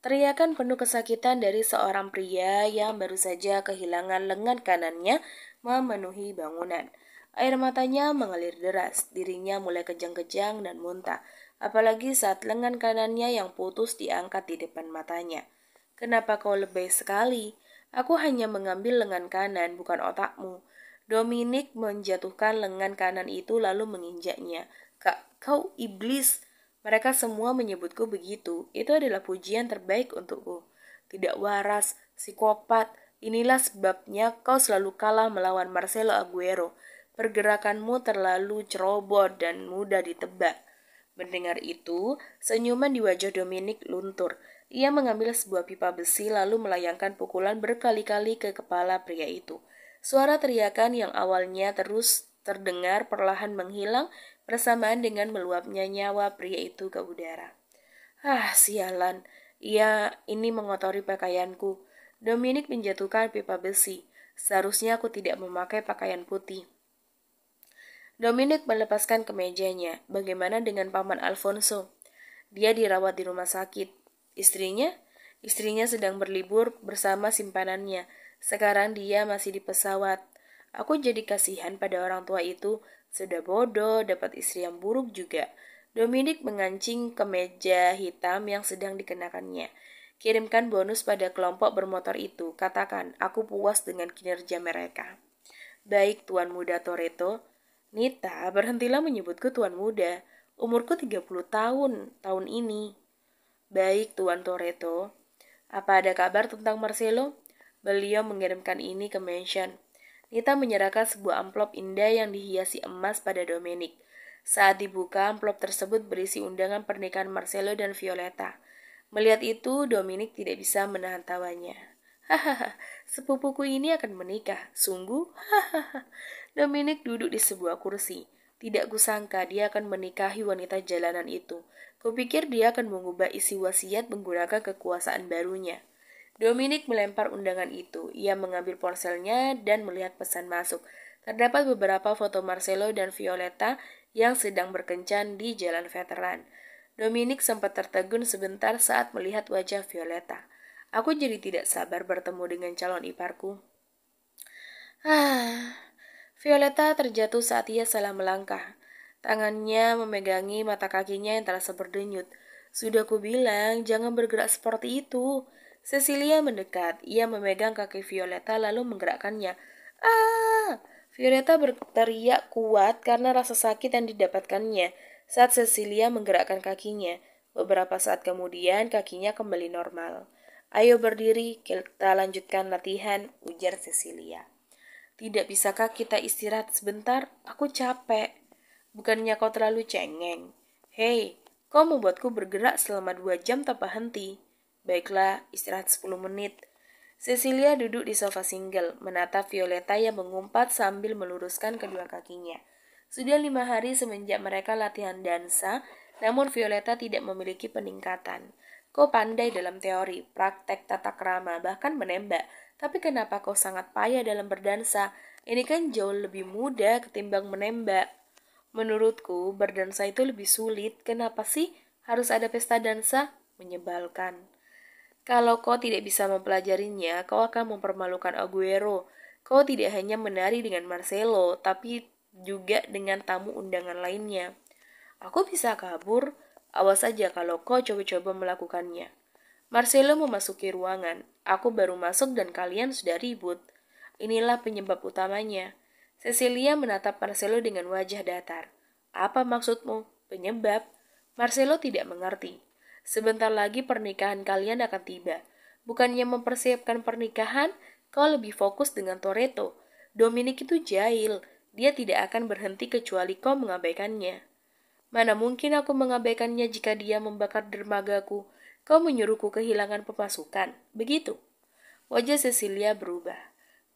Teriakan penuh kesakitan dari seorang pria yang baru saja kehilangan lengan kanannya memenuhi bangunan. Air matanya mengalir deras, dirinya mulai kejang-kejang dan muntah, apalagi saat lengan kanannya yang putus diangkat di depan matanya. Kenapa kau lebay sekali? Aku hanya mengambil lengan kanan, bukan otakmu. Dominic menjatuhkan lengan kanan itu lalu menginjaknya. Kak, kau iblis! Mereka semua menyebutku begitu. Itu adalah pujian terbaik untukku. Tidak waras, psikopat. Inilah sebabnya kau selalu kalah melawan Marcelo Aguero. Pergerakanmu terlalu cerobot dan mudah ditebak. Mendengar itu, senyuman di wajah Dominic luntur. Ia mengambil sebuah pipa besi lalu melayangkan pukulan berkali-kali ke kepala pria itu. Suara teriakan yang awalnya terus terdengar perlahan menghilang bersamaan dengan meluapnya nyawa pria itu ke udara. Sialan. Ini mengotori pakaianku. Dominic menjatuhkan pipa besi. Seharusnya aku tidak memakai pakaian putih. Dominic melepaskan kemejanya. Bagaimana dengan Paman Alfonso? Dia dirawat di rumah sakit. Istrinya? Istrinya sedang berlibur bersama simpanannya. Sekarang dia masih di pesawat. Aku jadi kasihan pada orang tua itu. Sudah bodoh, dapat istri yang buruk juga. Dominic mengancing kemeja hitam yang sedang dikenakannya. Kirimkan bonus pada kelompok bermotor itu. Katakan, aku puas dengan kinerja mereka. Baik, Tuan Muda Toretto. Nita, berhentilah menyebutku Tuan Muda. Umurku 30 tahun ini. Baik, Tuan Toretto. Apa ada kabar tentang Marcelo? Beliau mengirimkan ini ke mansion. Nita menyerahkan sebuah amplop indah yang dihiasi emas pada Dominic. Saat dibuka, amplop tersebut berisi undangan pernikahan Marcelo dan Violeta. Melihat itu, Dominic tidak bisa menahan tawanya. Hahaha, sepupuku ini akan menikah. Sungguh? Hahaha. Dominic duduk di sebuah kursi. Tidak kusangka dia akan menikahi wanita jalanan itu. Kupikir dia akan mengubah isi wasiat menggunakan kekuasaan barunya. Dominic melempar undangan itu. Ia mengambil ponselnya dan melihat pesan masuk. Terdapat beberapa foto Marcelo dan Violeta yang sedang berkencan di jalan veteran. Dominic sempat tertegun sebentar saat melihat wajah Violeta. Aku jadi tidak sabar bertemu dengan calon iparku. Violeta terjatuh saat ia salah melangkah. Tangannya memegangi mata kakinya yang terasa berdenyut. Sudah kubilang, jangan bergerak seperti itu. Cecilia mendekat. Ia memegang kaki Violeta lalu menggerakkannya. Violeta berteriak kuat karena rasa sakit yang didapatkannya saat Cecilia menggerakkan kakinya. Beberapa saat kemudian, kakinya kembali normal. Ayo berdiri, kita lanjutkan latihan, ujar Cecilia. Tidak bisakah kita istirahat sebentar? Aku capek. Bukannya kau terlalu cengeng? Hei, kau membuatku bergerak selama 2 jam tanpa henti. Baiklah, istirahat 10 menit. Cecilia duduk di sofa single, menatap Violeta yang mengumpat sambil meluruskan kedua kakinya. Sudah 5 hari semenjak mereka latihan dansa, namun Violeta tidak memiliki peningkatan. Kau pandai dalam teori, praktek tata krama, bahkan menembak. Tapi kenapa kau sangat payah dalam berdansa? Ini kan jauh lebih mudah ketimbang menembak. Menurutku, berdansa itu lebih sulit. Kenapa sih harus ada pesta dansa? Menyebalkan. Kalau kau tidak bisa mempelajarinya, kau akan mempermalukan Aguero. Kau tidak hanya menari dengan Marcelo, tapi juga dengan tamu undangan lainnya. Aku bisa kabur, awas saja kalau kau coba-coba melakukannya. Marcelo memasuki ruangan. Aku baru masuk dan kalian sudah ribut. Inilah penyebab utamanya. Cecilia menatap Marcelo dengan wajah datar. Apa maksudmu? Penyebab? Marcelo tidak mengerti. Sebentar lagi pernikahan kalian akan tiba. Bukannya mempersiapkan pernikahan, kau lebih fokus dengan Toretto. Dominic itu jahil. Dia tidak akan berhenti kecuali kau mengabaikannya. Mana mungkin aku mengabaikannya jika dia membakar dermagaku. Kau menyuruhku kehilangan pemasukan. Begitu. Wajah Cecilia berubah.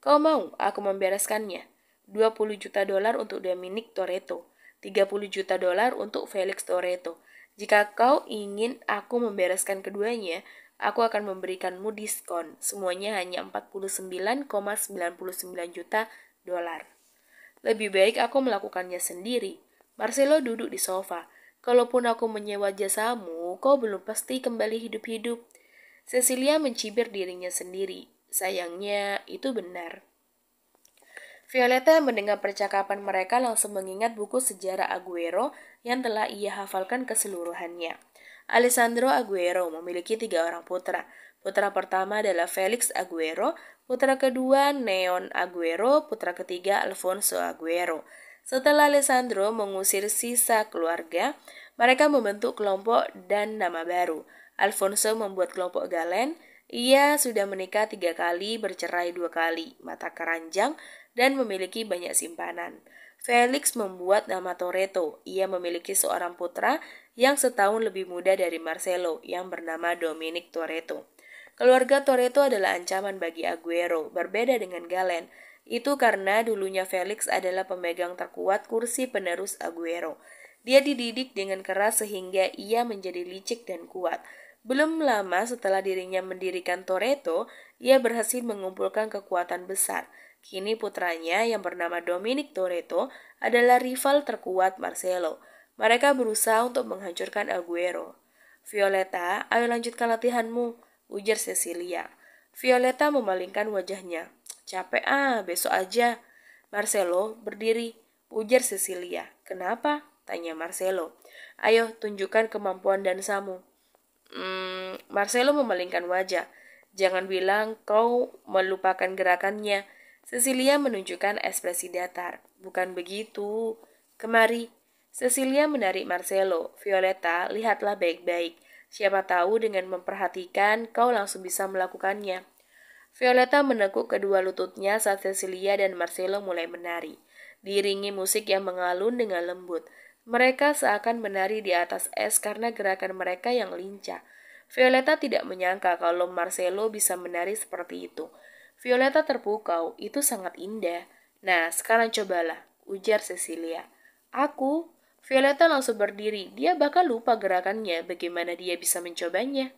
Kau mau aku membereskannya? 20 juta dolar untuk Dominic Toretto. 30 juta dolar untuk Felix Toretto. Jika kau ingin aku membereskan keduanya, aku akan memberikanmu diskon. Semuanya hanya 49,99 juta dolar. Lebih baik aku melakukannya sendiri. Marcelo duduk di sofa. Kalaupun aku menyewa jasamu, kau belum pasti kembali hidup-hidup. Cecilia mencibir dirinya sendiri. Sayangnya, itu benar. Violeta yang mendengar percakapan mereka langsung mengingat buku sejarah Aguero yang telah ia hafalkan keseluruhannya. Alessandro Aguero memiliki 3 orang putra. Putra pertama adalah Felix Aguero, putra kedua Neon Aguero, putra ketiga Alfonso Aguero. Setelah Alessandro mengusir sisa keluarga, mereka membentuk kelompok dan nama baru. Alfonso membuat kelompok Galen. Ia sudah menikah 3 kali, bercerai 2 kali, mata keranjang, dan memiliki banyak simpanan. Felix membuat nama Toretto. Ia memiliki seorang putra yang setahun lebih muda dari Marcelo, yang bernama Dominic Toretto. Keluarga Toretto adalah ancaman bagi Aguero, berbeda dengan Galen. Itu karena dulunya Felix adalah pemegang terkuat kursi penerus Aguero. Dia dididik dengan keras sehingga ia menjadi licik dan kuat. Belum lama setelah dirinya mendirikan Toretto, ia berhasil mengumpulkan kekuatan besar. Kini putranya yang bernama Dominic Toretto adalah rival terkuat Marcelo. Mereka berusaha untuk menghancurkan Aguero. Violeta, ayo lanjutkan latihanmu, ujar Cecilia. Violeta memalingkan wajahnya. Capek besok aja. Marcelo berdiri, ujar Cecilia. Kenapa? Tanya Marcelo. Ayo tunjukkan kemampuan dansamu. Marcelo memalingkan wajah. Jangan bilang kau melupakan gerakannya. Cecilia menunjukkan ekspresi datar. Bukan begitu. Kemari. Cecilia menarik Marcelo. Violeta, lihatlah baik-baik. Siapa tahu dengan memperhatikan kau langsung bisa melakukannya. Violeta menekuk kedua lututnya saat Cecilia dan Marcelo mulai menari. Diiringi musik yang mengalun dengan lembut. Mereka seakan menari di atas es karena gerakan mereka yang lincah. Violeta tidak menyangka kalau Marcelo bisa menari seperti itu. Violeta terpukau, itu sangat indah. Nah, sekarang cobalah, ujar Cecilia. Aku? Violeta langsung berdiri, dia bahkan lupa gerakannya, bagaimana dia bisa mencobanya.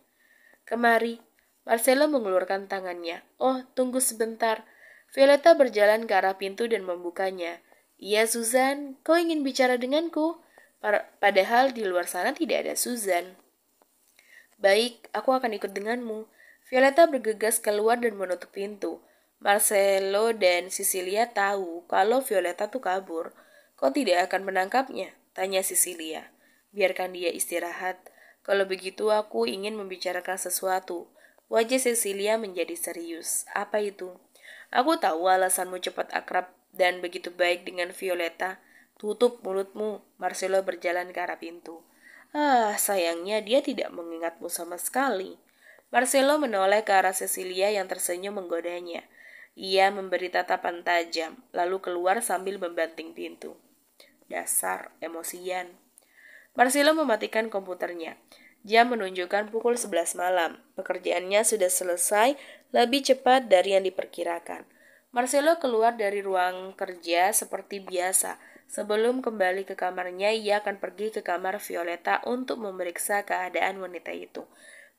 Kemari. Marcelo mengulurkan tangannya. Oh, tunggu sebentar. Violeta berjalan ke arah pintu dan membukanya. Iya, Susan, kau ingin bicara denganku? Padahal di luar sana tidak ada Susan. Baik, aku akan ikut denganmu. Violeta bergegas keluar dan menutup pintu. Marcelo dan Cecilia tahu kalau Violeta tuh kabur. Kau tidak akan menangkapnya? Tanya Cecilia. Biarkan dia istirahat. Kalau begitu aku ingin membicarakan sesuatu. Wajah Cecilia menjadi serius. Apa itu? Aku tahu alasanmu cepat akrab dan begitu baik dengan Violeta. Tutup mulutmu. Marcelo berjalan ke arah pintu. Sayangnya dia tidak mengingatmu sama sekali. Marcelo menoleh ke arah Cecilia yang tersenyum menggodanya. Ia memberi tatapan tajam, lalu keluar sambil membanting pintu. Dasar emosian. Marcelo mematikan komputernya. Jam menunjukkan pukul 11 malam. Pekerjaannya sudah selesai lebih cepat dari yang diperkirakan. Marcelo keluar dari ruang kerja seperti biasa. Sebelum kembali ke kamarnya, ia akan pergi ke kamar Violeta untuk memeriksa keadaan wanita itu.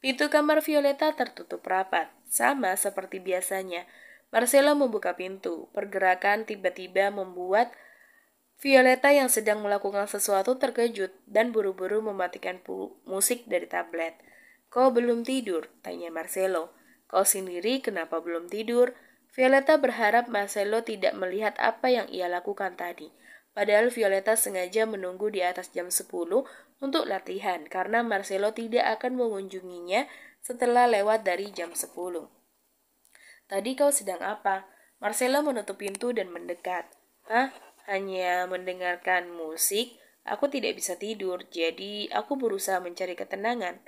Pintu kamar Violeta tertutup rapat, sama seperti biasanya. Marcelo membuka pintu. Pergerakan tiba-tiba membuat Violeta yang sedang melakukan sesuatu terkejut dan buru-buru mematikan musik dari tablet. Kau belum tidur? Tanya Marcelo. Kau sendiri kenapa belum tidur? Violeta berharap Marcelo tidak melihat apa yang ia lakukan tadi. Padahal Violeta sengaja menunggu di atas jam 10 untuk latihan karena Marcelo tidak akan mengunjunginya setelah lewat dari jam 10. Tadi kau sedang apa? Marcelo menutup pintu dan mendekat. Hah? Hanya mendengarkan musik? Aku tidak bisa tidur, jadi aku berusaha mencari ketenangan.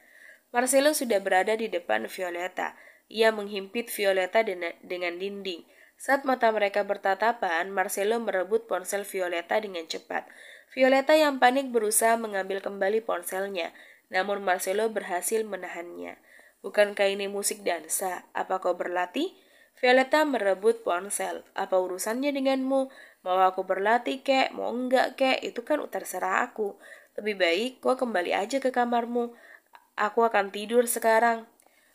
Marcelo sudah berada di depan Violeta. Ia menghimpit Violeta dengan dinding. Saat mata mereka bertatapan, Marcelo merebut ponsel Violeta dengan cepat. Violeta yang panik berusaha mengambil kembali ponselnya, namun Marcelo berhasil menahannya. Bukankah ini musik dansa? Apa kau berlatih? Violeta merebut ponsel. Apa urusannya denganmu? Mau aku berlatih kek, mau enggak kek, itu kan terserah aku. Lebih baik kau kembali aja ke kamarmu. Aku akan tidur sekarang.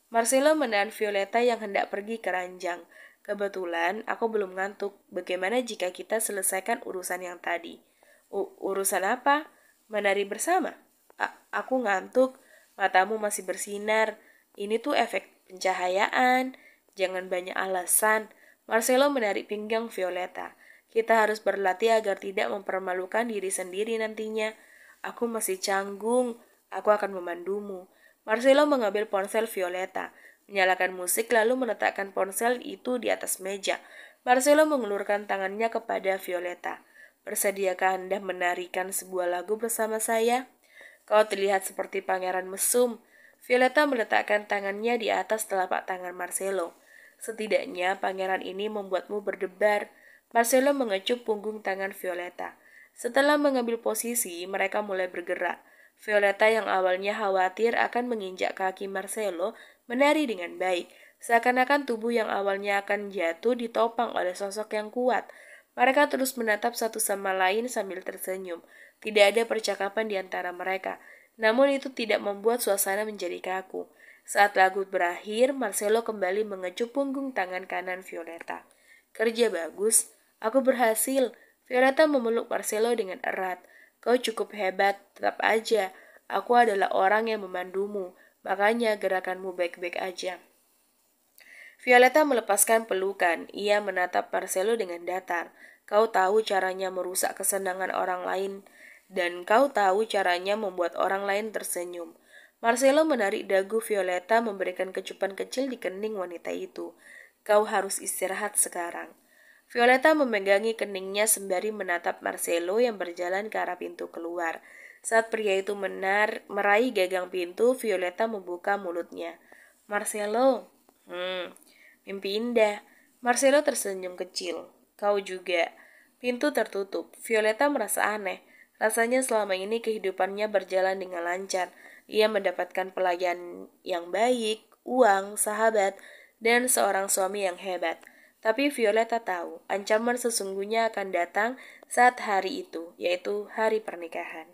Marcelo menahan Violeta yang hendak pergi ke ranjang. Kebetulan aku belum ngantuk. Bagaimana jika kita selesaikan urusan yang tadi? Urusan apa? Menari bersama? Aku ngantuk. Matamu masih bersinar. Ini tuh efek pencahayaan. Jangan banyak alasan. Marcelo menarik pinggang Violeta. Kita harus berlatih agar tidak mempermalukan diri sendiri nantinya. Aku masih canggung. Aku akan memandumu. Marcelo mengambil ponsel Violeta, menyalakan musik lalu meletakkan ponsel itu di atas meja. Marcelo mengulurkan tangannya kepada Violeta. Bersediakah Anda menarikan sebuah lagu bersama saya? Kau terlihat seperti pangeran mesum. Violeta meletakkan tangannya di atas telapak tangan Marcelo. Setidaknya pangeran ini membuatmu berdebar. Marcelo mengecup punggung tangan Violeta. Setelah mengambil posisi, mereka mulai bergerak. Violeta yang awalnya khawatir akan menginjak kaki Marcelo menari dengan baik. Seakan-akan tubuh yang awalnya akan jatuh ditopang oleh sosok yang kuat. Mereka terus menatap satu sama lain sambil tersenyum. Tidak ada percakapan di antara mereka. Namun itu tidak membuat suasana menjadi kaku. Saat lagu berakhir, Marcelo kembali mengecup punggung tangan kanan Violeta. Kerja bagus. Aku berhasil. Violeta memeluk Marcelo dengan erat. Kau cukup hebat, tetap aja. Aku adalah orang yang memandumu, makanya gerakanmu baik-baik aja. Violeta melepaskan pelukan. Ia menatap Marcelo dengan datar. Kau tahu caranya merusak kesenangan orang lain, dan kau tahu caranya membuat orang lain tersenyum. Marcelo menarik dagu Violeta memberikan kecupan kecil di kening wanita itu. Kau harus istirahat sekarang. Violeta memegangi keningnya sembari menatap Marcelo yang berjalan ke arah pintu keluar. Saat pria itu meraih gagang pintu, Violeta membuka mulutnya. Marcelo, mimpi indah. Marcelo tersenyum kecil. Kau juga. Pintu tertutup. Violeta merasa aneh. Rasanya selama ini kehidupannya berjalan dengan lancar. Ia mendapatkan pelayan yang baik, uang, sahabat, dan seorang suami yang hebat. Tapi Violeta tahu, ancaman sesungguhnya akan datang saat hari itu, yaitu hari pernikahan.